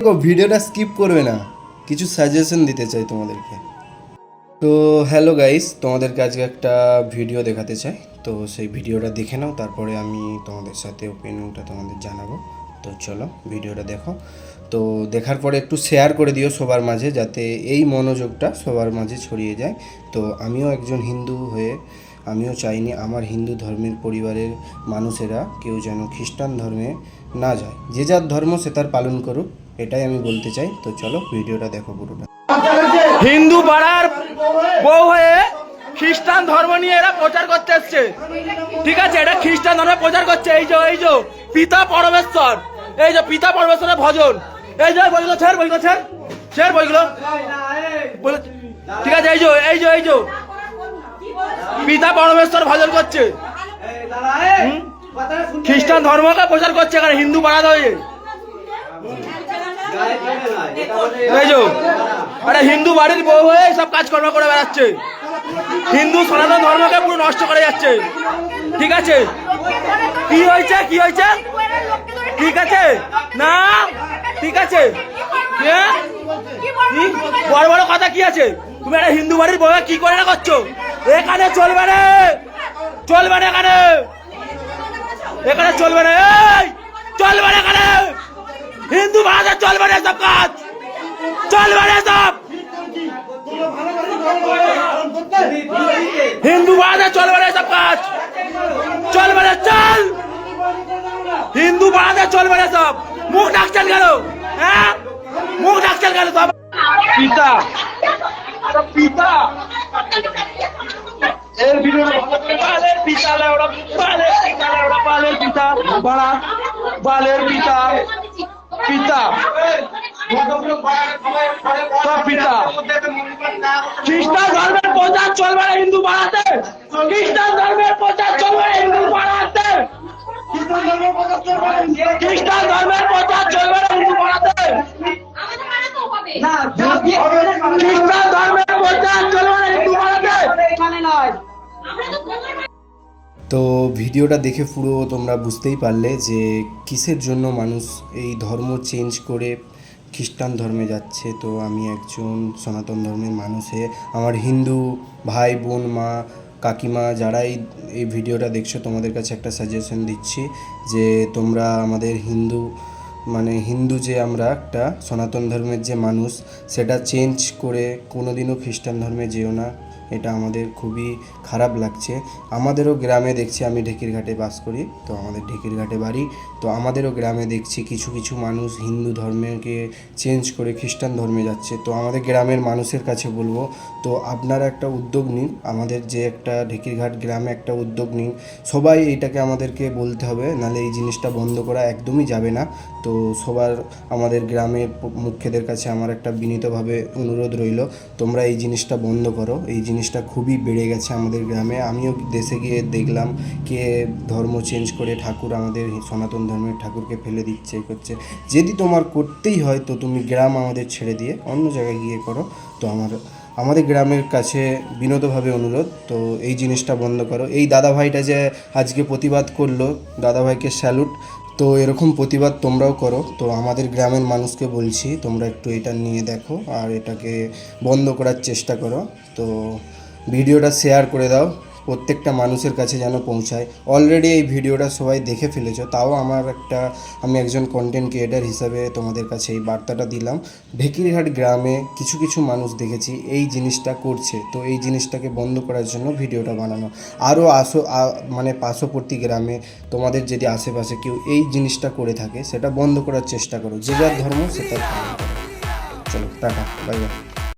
দেখো, ভিডিওটা স্কিপ করবে না, কিছু সাজেশন দিতে চাই তোমাদেরকে। তো হ্যালো গাইস, তোমাদেরকে আজকে একটা ভিডিও দেখাতে চাই। তো সেই ভিডিওটা দেখে নাও, তারপরে আমি তোমাদের সাথে ওপিনিয়নটা তোমাদের জানাবো। তো চলো ভিডিওটা দেখো। তো দেখার পরে একটু শেয়ার করে দিও সবার মাঝে, যাতে এই মনোযোগটা সবার মাঝে ছড়িয়ে যায়। তো আমিও একজন হিন্দু হয়ে আমিও চাইনি আমার হিন্দু ধর্মের পরিবারের মানুষেরা কেউ যেন খ্রিস্টান ধর্মে না যায়। যে যার ধর্ম সে তার পালন করুক, এটাই আমি বলতে চাই। তো চলো ভিডিওটা দেখো পুরোটা। হিন্দু পাড়ার বউ হয়ে খ্রিস্টান ধর্ম নিয়ে এরা প্রচার করতে এসছে। ঠিক আছে, এটা খ্রিস্টান ধর্মে প্রচার করছে। এই যে পিতা পরমেশ্বর, এই যে পিতা পরমেশ্বরের ভজন, এই যে বইগুলো ছেড় বইগুলো। ঠিক আছে, এই যে পিতা পরমেশ্বর ভজন করছে, খ্রিস্টান ধর্মকে প্রচার করছে এখানে হিন্দু পাড়া হয়ে। আরে হিন্দু বাড়ির বউ হয়ে সব কাজকর্ম করে বেড়াচ্ছে, হিন্দু সনাতন ধর্মকে পুরো নষ্ট করে যাচ্ছে। ঠিক আছে, কি হয়েছে ঠিক আছে না, ঠিক আছে, বড় বড় কথা কি আছে? তুমি একটা হিন্দু বাড়ির বউ কি করে না করছো? এখানে চলবে না, এখানে চলবে না, চলবে না এখানে। হিন্দু ভাষা চলবে না, সব কাজ চলবে না, সব হিন্দু ভাষা চলবে না, সব কাজ চলবে না। চল, হিন্দু ভাষা চলবে না, সব মুখ ডাকছেন গেল, হ্যাঁ মুখ ডাকছেন গেল সব। পিতা পিতা এর ভিডিও বালের পিতা ওরা, বালের পিতা বাড়া, বালের পিতা পিতা পিতা। খ্রিস্টান ধর্মের প্রচার চলবে না হিন্দু পাড়াতে, খ্রিস্টান ধর্মের প্রচার চলবে না হিন্দু পাড়াতে, খ্রিস্টান ধর্মের প্রচার চলবে না হিন্দু পাড়াতে, খ্রিস্টান ধর্মের প্রচার চলবে না হিন্দু পাড়াতে। তো ভিডিওটা দেখে পুরো তোমরা বুঝতেই পারলে যে কিসের জন্য মানুষ এই ধর্ম চেঞ্জ করে খ্রিস্টান ধর্মে যাচ্ছে। তো আমি একজন সনাতন ধর্মের মানুষে আমার হিন্দু ভাই বোন মা কাকিমা যারাই এই ভিডিওটা দেখছো, তোমাদের কাছে একটা সাজেশন দিচ্ছি যে তোমরা আমাদের হিন্দু যে আমরা একটা সনাতন ধর্মের যে মানুষ, সেটা চেঞ্জ করে কোনোদিনও খ্রিস্টান ধর্মে যেও না। এটা আমাদের খুবই খারাপ লাগছে। আমাদেরও গ্রামে দেখছি, আমি ঢেকিরঘাটে বাস করি, তো আমাদের ঢেকিরঘাটে বাড়ি। তো আমাদেরও গ্রামে দেখছি কিছু মানুষ হিন্দু ধর্মকে চেঞ্জ করে খ্রিস্টান ধর্মে যাচ্ছে। তো আমাদের গ্রামের মানুষের কাছে বলবো, তো আপনারা একটা উদ্যোগ নিন, আমাদের যে একটা ঢেকিরঘাট গ্রামে একটা উদ্যোগ নিন। সবাই এইটাকে আমাদেরকে বলতে হবে, নাহলে এই জিনিসটা বন্ধ করা একদমই যাবে না। তো সবার আমাদের গ্রামের মুখ্যদের কাছে আমার একটা বিনীতভাবে অনুরোধ রইল, তোমরা এই জিনিসটা বন্ধ করো। এই জিনিসটা খুবই বেড়ে গেছে আমাদের গ্রামে। আমিও দেশে গিয়ে দেখলাম কে ধর্ম চেঞ্জ করে ঠাকুর, আমাদের সনাতন ধর্মের ঠাকুরকে ফেলে দিচ্ছে, করছে। যদি তোমার করতেই হয় তো তুমি গ্রাম আমাদের ছেড়ে দিয়ে অন্য জায়গায় গিয়ে করো। তো আমাদের গ্রামের কাছে বিনীতভাবে অনুরোধ, তো এই জিনিসটা বন্ধ করো। এই দাদাভাইটা যে আজকে প্রতিবাদ করলো, দাদাভাইকে স্যালুট। তো এরকম প্রতিবাদ তোমরাও করো। তো আমাদের গ্রামের মানুষকে বলছি, তোমরা একটু এটা নিয়ে দেখো আর এটাকে বন্ধ করার চেষ্টা করো। তো ভিডিওটা শেয়ার করে দাও, প্রত্যেকটা মানুষের কাছে যেন পৌঁছায়। অলরেডি এই ভিডিওটা সবাই দেখে ফেলেছো, তাও আমি একজন কন্টেন্ট ক্রিয়েটার হিসাবে তোমাদের কাছে এই বার্তাটা দিলাম। ঢেকিরঘাট গ্রামে কিছু মানুষ দেখেছি এই জিনিসটা করছে, তো এই জিনিসটাকে বন্ধ করার জন্য ভিডিওটা বানানো। আরও পার্শ্ববর্তী গ্রামে তোমাদের যদি আশেপাশে কেউ এই জিনিসটা করে থাকে, সেটা বন্ধ করার চেষ্টা করো। যে যার ধর্ম সে তার। চলো টাটা, বাই বাই।